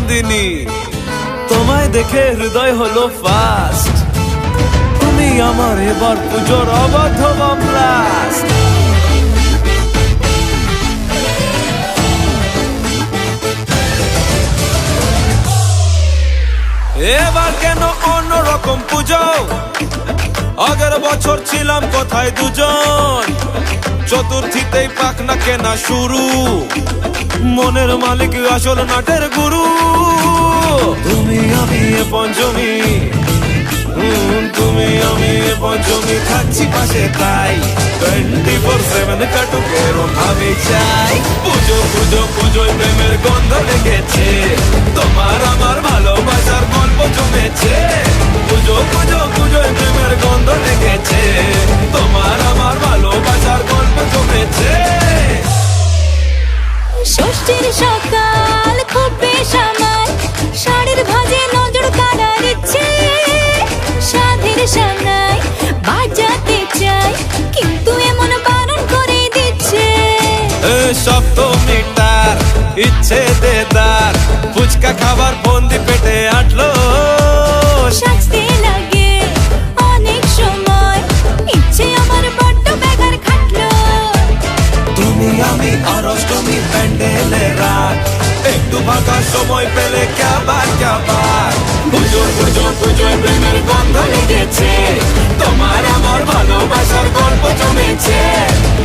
নন্দিনী, তোমায় দেখে হৃদয় হলো ফাস্ট। তুমি আমার এবার পুজোর অবাধ ব্লাস্ট। এবার কেন অন্যরকম পুজো? আগের বছর ছিলাম কোথায় দুজন, চতুর্থীতেই পাখনা কেনা শুরু। মনের মালিক আসল নাটের গুরু। তুমি আমি এ পঞ্চমী, তুমি আমি এ পঞ্চমী, থাকছি পাশে তাই 24/7 কাটুক এরম ভাবে চাই। পুজো পুজো পুজোয় প্রেমের গন্ধ লেগেছে, তোমার আমার ভালোবাসার গল্প জমেছে। পুজো পুজো পুজোয় প্রেমের গন্ধ লেগেছে, তোমার আমার ভালোবাসার গল্প জমেছে। ষষ্ঠীর সকাল খুব বেশ আমার, শাড়ির ভাজে নজর কাড়ার ইচ্ছে। সাধের সামনায় বাজাতে চাই, কিন্তু এমন বারণ করে দিচ্ছে। সপ্তমীটার ইচ্ছে দেদার, ফুচকা খাবার বন্দি পেটে আটলো। সাজতে লাগে অনেক সময়, ইচ্ছে আমার বড্ড বেগার খাটলো। তুমি আমি আর অষ্টমী প্যান্ডেলে রাত, একটু ফাঁকা সময় পেলে ক্যাবার ক্যাবার। পুজো পুজো পুজোয় প্রেমের গন্ধ লেগেছে, তোমার আমার ভালোবাসার গল্প জমেছে।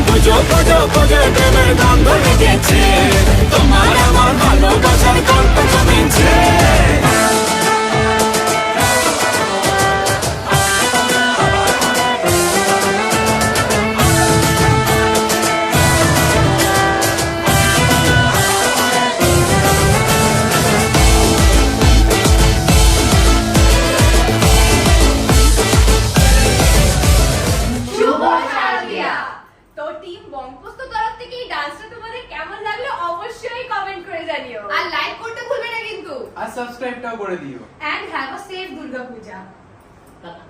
পুজো পুজো পুজোয় প্রেমের গন্ধ লেগেছে, তোমার আমার ভালোবাসার গল্প জমেছে। তো টিম বঙ্গপোস্ত তরফ থেকে এই ডান্সটা তোমাদের কেমন লাগলো অবশ্যই কমেন্ট করে জানিও, আর লাইক করতে ভুলবে না কিন্তু, আর সাবস্ক্রাইবটাও করে দিও। And have a safe Durga Puja. Tata.